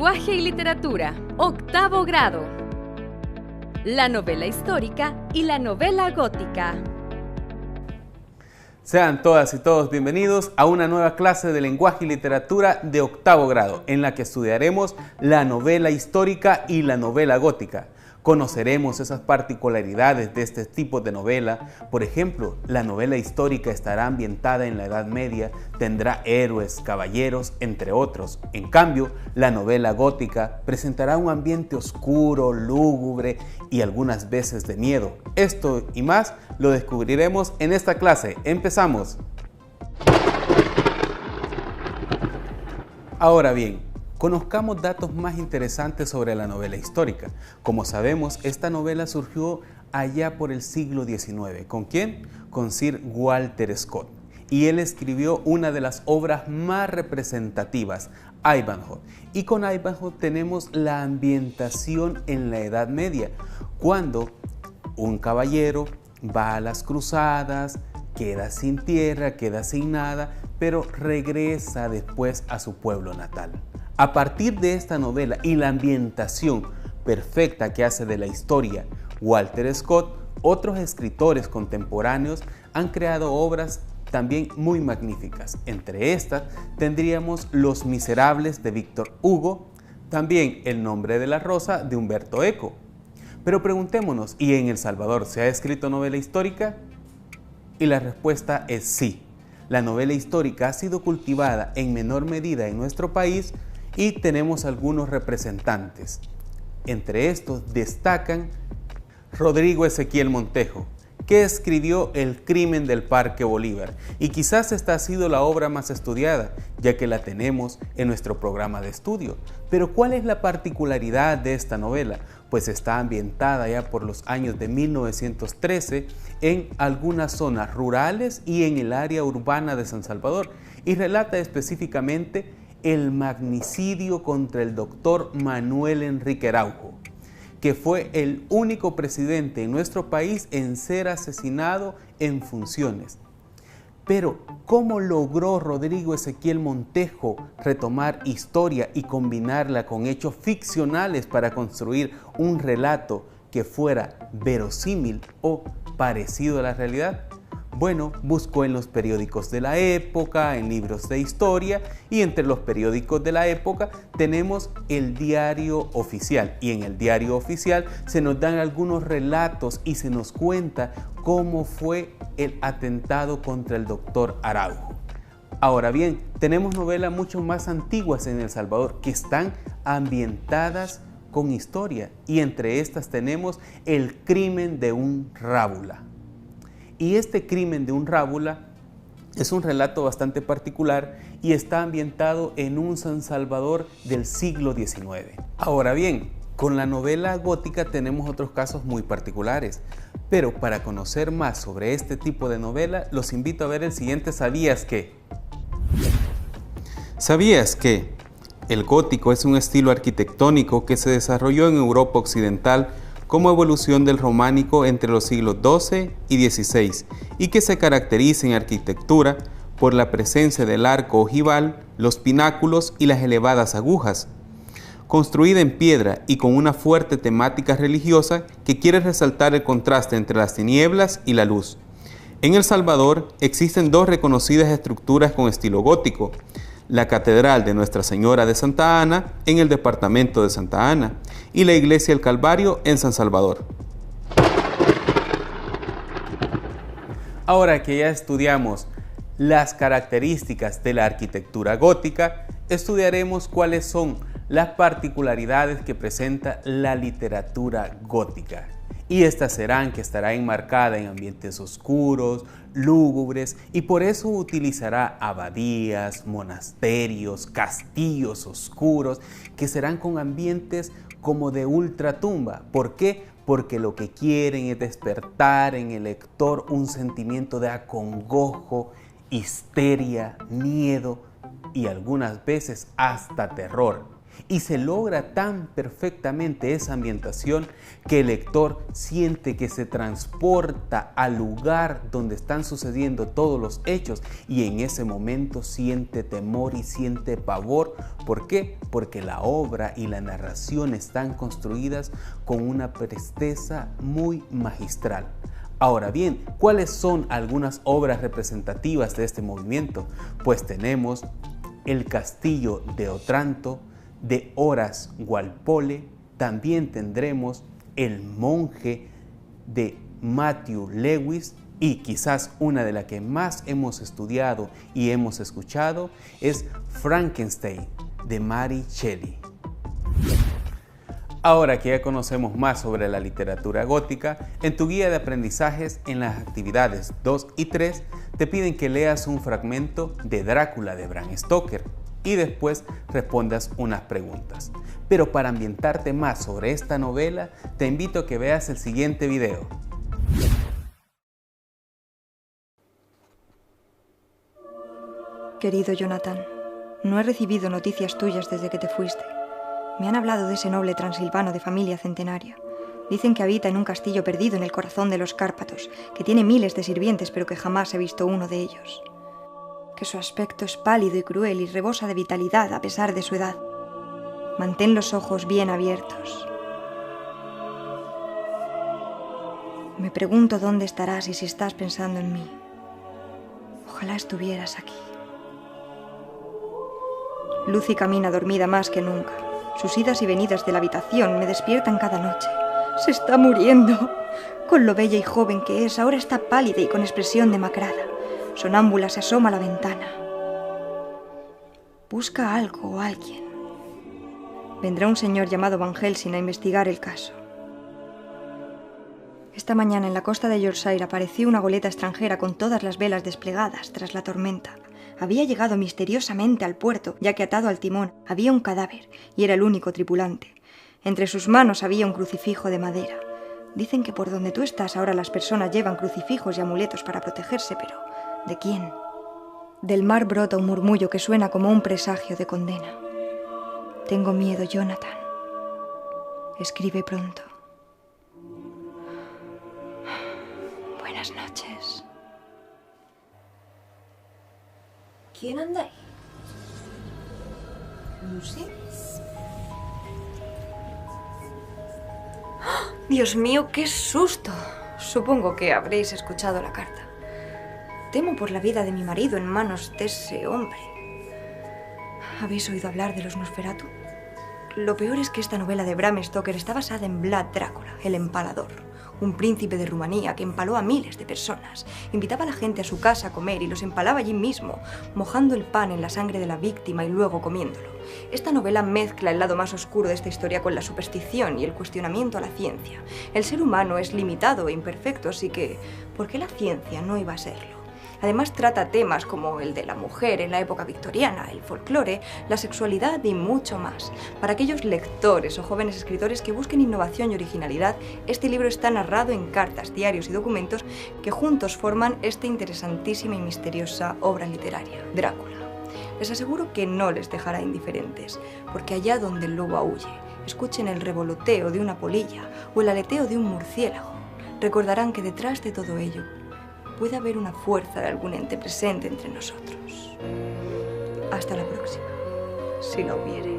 Lenguaje y literatura, octavo grado. La novela histórica y la novela gótica. Sean todas y todos bienvenidos a una nueva clase de lenguaje y literatura de octavo grado, en la que estudiaremos la novela histórica y la novela gótica. Conoceremos esas particularidades de este tipo de novela. Por ejemplo, la novela histórica estará ambientada en la Edad Media, tendrá héroes, caballeros, entre otros. En cambio, la novela gótica presentará un ambiente oscuro, lúgubre y algunas veces de miedo. Esto y más lo descubriremos en esta clase. ¡Empezamos! Ahora bien, conozcamos datos más interesantes sobre la novela histórica. Como sabemos, esta novela surgió allá por el siglo XIX. ¿Con quién? Con Sir Walter Scott. Y él escribió una de las obras más representativas, Ivanhoe. Y con Ivanhoe tenemos la ambientación en la Edad Media, cuando un caballero va a las cruzadas, queda sin tierra, queda sin nada, pero regresa después a su pueblo natal. A partir de esta novela y la ambientación perfecta que hace de la historia Walter Scott, otros escritores contemporáneos han creado obras también muy magníficas. Entre estas tendríamos Los Miserables de Víctor Hugo, también El nombre de la rosa de Humberto Eco. Pero preguntémonos, ¿y en El Salvador se ha escrito novela histórica? Y la respuesta es sí. La novela histórica ha sido cultivada en menor medida en nuestro país y tenemos algunos representantes. Entre estos destacan Rodrigo Ezequiel Montejo, que escribió El crimen del Parque Bolívar, y quizás esta ha sido la obra más estudiada, ya que la tenemos en nuestro programa de estudio. Pero ¿cuál es la particularidad de esta novela? Pues está ambientada ya por los años de 1913 en algunas zonas rurales y en el área urbana de San Salvador, y relata específicamente el magnicidio contra el doctor Manuel Enrique Araujo, que fue el único presidente en nuestro país en ser asesinado en funciones. Pero, ¿cómo logró Rodrigo Ezequiel Montejo retomar historia y combinarla con hechos ficcionales para construir un relato que fuera verosímil o parecido a la realidad? Bueno, buscó en los periódicos de la época, en libros de historia, y entre los periódicos de la época tenemos el Diario Oficial, y en el Diario Oficial se nos dan algunos relatos y se nos cuenta cómo fue el atentado contra el doctor Araujo. Ahora bien, tenemos novelas mucho más antiguas en El Salvador que están ambientadas con historia, y entre estas tenemos El crimen de un rábula. Y este crimen de un rábula es un relato bastante particular y está ambientado en un San Salvador del siglo XIX. Ahora bien, con la novela gótica tenemos otros casos muy particulares, pero para conocer más sobre este tipo de novela, los invito a ver el siguiente ¿Sabías qué? ¿Sabías que el gótico es un estilo arquitectónico que se desarrolló en Europa Occidental como evolución del románico entre los siglos XII y XVI, y que se caracteriza en arquitectura por la presencia del arco ojival, los pináculos y las elevadas agujas? Construida en piedra y con una fuerte temática religiosa que quiere resaltar el contraste entre las tinieblas y la luz. En El Salvador existen dos reconocidas estructuras con estilo gótico: la Catedral de Nuestra Señora de Santa Ana en el departamento de Santa Ana y la Iglesia del Calvario en San Salvador. Ahora que ya estudiamos las características de la arquitectura gótica, estudiaremos cuáles son las particularidades que presenta la literatura gótica. Y estas serán que estará enmarcada en ambientes oscuros, lúgubres, y por eso utilizará abadías, monasterios, castillos oscuros, que serán con ambientes como de ultratumba. ¿Por qué? Porque lo que quieren es despertar en el lector un sentimiento de acongojo, histeria, miedo y algunas veces hasta terror. y se logra tan perfectamente esa ambientación que el lector siente que se transporta al lugar donde están sucediendo todos los hechos y en ese momento siente temor y siente pavor. ¿Por qué? Porque la obra y la narración están construidas con una presteza muy magistral. Ahora bien, ¿cuáles son algunas obras representativas de este movimiento? Pues tenemos El Castillo de Otranto, de Horace Walpole. También tendremos El Monje, de Matthew Lewis. Y quizás una de las que más hemos estudiado y hemos escuchado es Frankenstein, de Mary Shelley. Ahora que ya conocemos más sobre la literatura gótica, en tu guía de aprendizajes en las actividades 2 y 3 te piden que leas un fragmento de Drácula de Bram Stoker y después respondas unas preguntas. Pero para ambientarte más sobre esta novela, te invito a que veas el siguiente video. Querido Jonathan, no he recibido noticias tuyas desde que te fuiste. Me han hablado de ese noble transilvano de familia centenaria. Dicen que habita en un castillo perdido en el corazón de los Cárpatos, que tiene miles de sirvientes pero que jamás he visto uno de ellos. Que su aspecto es pálido y cruel y rebosa de vitalidad a pesar de su edad. Mantén los ojos bien abiertos. Me pregunto dónde estarás y si estás pensando en mí. Ojalá estuvieras aquí. Lucy camina dormida más que nunca. Sus idas y venidas de la habitación me despiertan cada noche. Se está muriendo. Con lo bella y joven que es, ahora está pálida y con expresión demacrada. Sonámbula se asoma a la ventana. Busca algo o alguien. Vendrá un señor llamado Van Helsing a investigar el caso. Esta mañana en la costa de Yorkshire apareció una goleta extranjera con todas las velas desplegadas tras la tormenta. Había llegado misteriosamente al puerto, ya que atado al timón había un cadáver y era el único tripulante. Entre sus manos había un crucifijo de madera. Dicen que por donde tú estás ahora las personas llevan crucifijos y amuletos para protegerse, pero ¿de quién? Del mar brota un murmullo que suena como un presagio de condena. Tengo miedo, Jonathan. Escribe pronto. Buenas noches. ¿Quién anda ahí? ¿Lucy? ¡Oh! Dios mío, qué susto. Supongo que habréis escuchado la carta. Temo por la vida de mi marido en manos de ese hombre. ¿Habéis oído hablar de los Nosferatu? Lo peor es que esta novela de Bram Stoker está basada en Vlad Drácula, el empalador. Un príncipe de Rumanía que empaló a miles de personas. Invitaba a la gente a su casa a comer y los empalaba allí mismo, mojando el pan en la sangre de la víctima y luego comiéndolo. Esta novela mezcla el lado más oscuro de esta historia con la superstición y el cuestionamiento a la ciencia. El ser humano es limitado e imperfecto, así que ¿por qué la ciencia no iba a serlo? Además trata temas como el de la mujer en la época victoriana, el folclore, la sexualidad y mucho más. Para aquellos lectores o jóvenes escritores que busquen innovación y originalidad, este libro está narrado en cartas, diarios y documentos que juntos forman esta interesantísima y misteriosa obra literaria, Drácula. Les aseguro que no les dejará indiferentes, porque allá donde el lobo aúlle, escuchen el revoloteo de una polilla o el aleteo de un murciélago, recordarán que detrás de todo ello puede haber una fuerza de algún ente presente entre nosotros. Hasta la próxima, si la hubiere.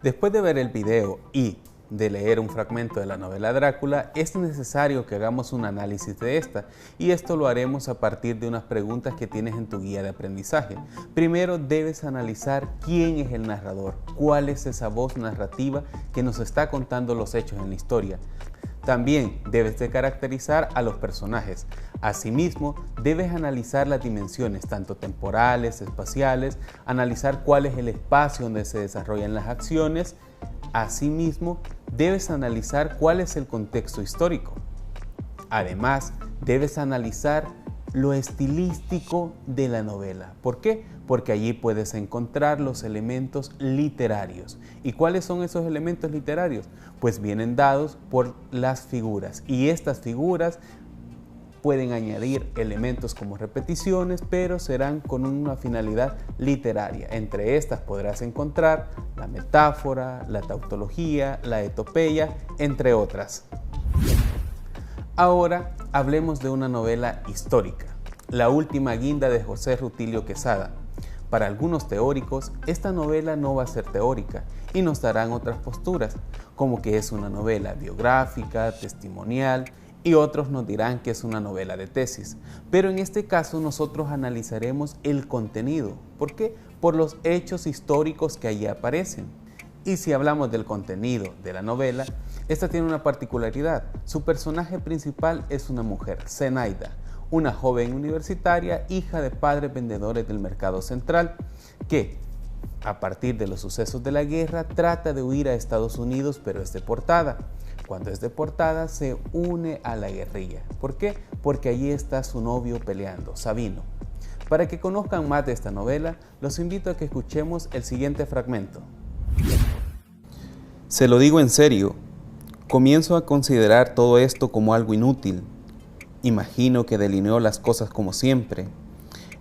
Después de ver el video y de leer un fragmento de la novela Drácula, es necesario que hagamos un análisis de esta, y esto lo haremos a partir de unas preguntas que tienes en tu guía de aprendizaje. Primero debes analizar quién es el narrador, cuál es esa voz narrativa que nos está contando los hechos en la historia. También debes de caracterizar a los personajes. Asimismo, debes analizar las dimensiones, tanto temporales, espaciales, analizar cuál es el espacio donde se desarrollan las acciones. Asimismo, debes analizar cuál es el contexto histórico. Además, debes analizar lo estilístico de la novela. ¿Por qué? Porque allí puedes encontrar los elementos literarios. ¿Y cuáles son esos elementos literarios? Pues vienen dados por las figuras, y estas figuras pueden añadir elementos como repeticiones, pero serán con una finalidad literaria. Entre estas podrás encontrar la metáfora, la tautología, la etopeya, entre otras. Ahora hablemos de una novela histórica, La última guinda de José Rutilio Quesada. Para algunos teóricos, esta novela no va a ser teórica y nos darán otras posturas, como que es una novela biográfica, testimonial, y otros nos dirán que es una novela de tesis. Pero en este caso nosotros analizaremos el contenido. ¿Por qué? Por los hechos históricos que allí aparecen. Y si hablamos del contenido de la novela, esta tiene una particularidad. Su personaje principal es una mujer, Zenaida, una joven universitaria, hija de padres vendedores del mercado central, que a partir de los sucesos de la guerra trata de huir a Estados Unidos, pero es deportada. Cuando es deportada se une a la guerrilla. ¿Por qué? Porque allí está su novio peleando, Sabino. Para que conozcan más de esta novela, los invito a que escuchemos el siguiente fragmento. Se lo digo en serio, comienzo a considerar todo esto como algo inútil. Imagino que delineó las cosas como siempre.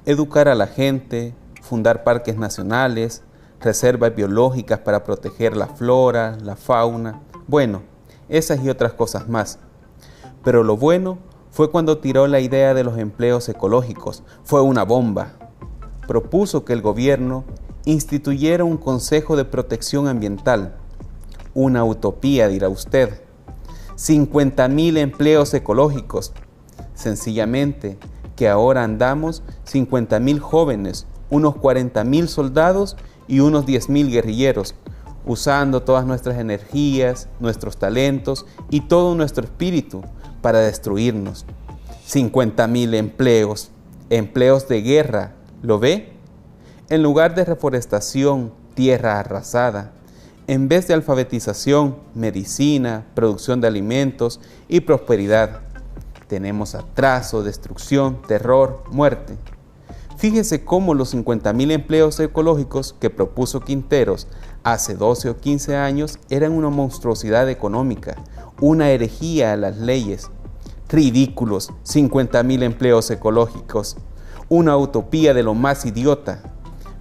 Educar a la gente, fundar parques nacionales, reservas biológicas para proteger la flora, la fauna. Bueno, esas y otras cosas más. Pero lo bueno fue cuando tiró la idea de los empleos ecológicos. Fue una bomba. Propuso que el gobierno instituyera un Consejo de Protección Ambiental. Una utopía, dirá usted. 50.000 empleos ecológicos. Sencillamente que ahora andamos 50.000 jóvenes, unos 40.000 soldados y unos 10.000 guerrilleros, usando todas nuestras energías, nuestros talentos y todo nuestro espíritu para destruirnos. 50.000 empleos, empleos de guerra, ¿lo ve? En lugar de reforestación, tierra arrasada. En vez de alfabetización, medicina, producción de alimentos y prosperidad. Tenemos atraso, destrucción, terror, muerte. Fíjese cómo los 50.000 empleos ecológicos que propuso Quinteros hace 12 o 15 años eran una monstruosidad económica, una herejía a las leyes. Ridículos, 50.000 empleos ecológicos, una utopía de lo más idiota.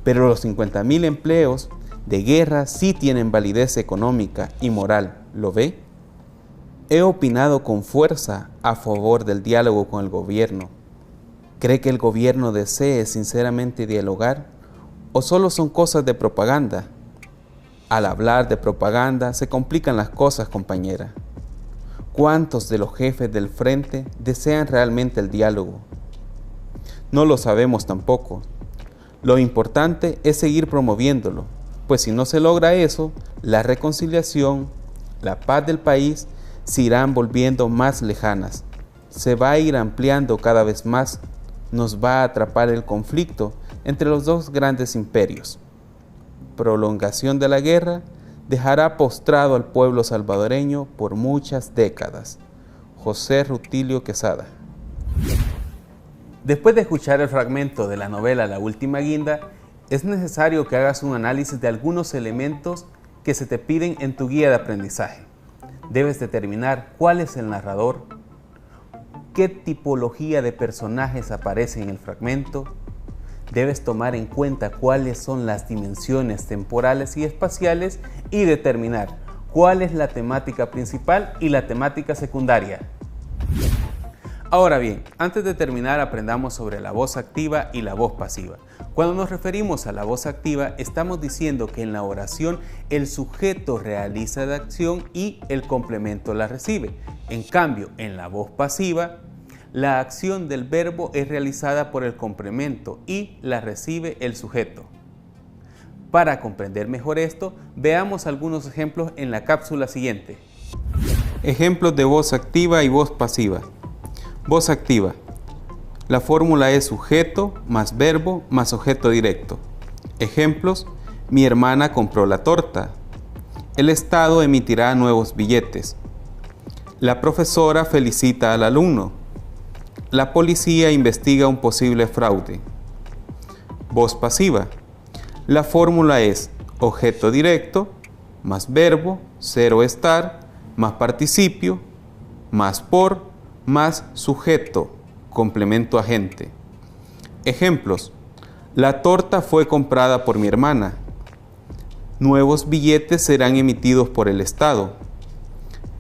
Pero los 50.000 empleos de guerra sí tienen validez económica y moral, ¿lo ve? He opinado con fuerza a favor del diálogo con el gobierno. ¿Cree que el gobierno desee sinceramente dialogar o solo son cosas de propaganda? Al hablar de propaganda se complican las cosas, compañera. ¿Cuántos de los jefes del frente desean realmente el diálogo? No lo sabemos tampoco. Lo importante es seguir promoviéndolo, pues si no se logra eso, la reconciliación, la paz del país se irán volviendo más lejanas. Se va a ir ampliando cada vez más. Nos va a atrapar el conflicto entre los dos grandes imperios. Prolongación de la guerra dejará postrado al pueblo salvadoreño por muchas décadas. José Rutilio Quesada. Después de escuchar el fragmento de la novela La última guinda, es necesario que hagas un análisis de algunos elementos que se te piden en tu guía de aprendizaje. Debes determinar cuál es el narrador, qué tipología de personajes aparece en el fragmento. Debes tomar en cuenta cuáles son las dimensiones temporales y espaciales y determinar cuál es la temática principal y la temática secundaria. Ahora bien, antes de terminar, aprendamos sobre la voz activa y la voz pasiva. Cuando nos referimos a la voz activa, estamos diciendo que en la oración el sujeto realiza la acción y el complemento la recibe. En cambio, en la voz pasiva, la acción del verbo es realizada por el complemento y la recibe el sujeto. Para comprender mejor esto, veamos algunos ejemplos en la cápsula siguiente. Ejemplos de voz activa y voz pasiva. Voz activa. La fórmula es sujeto más verbo más objeto directo. Ejemplos: mi hermana compró la torta. El Estado emitirá nuevos billetes. La profesora felicita al alumno. La policía investiga un posible fraude. Voz pasiva. La fórmula es objeto directo más verbo, cero estar, más participio, más por, más sujeto, complemento agente. Ejemplos: la torta fue comprada por mi hermana. Nuevos billetes serán emitidos por el Estado.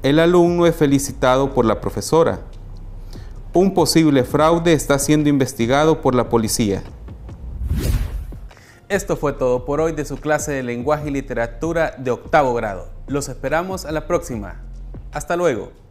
El alumno es felicitado por la profesora. Un posible fraude está siendo investigado por la policía. Esto fue todo por hoy de su clase de lenguaje y literatura de octavo grado. Los esperamos a la próxima. Hasta luego.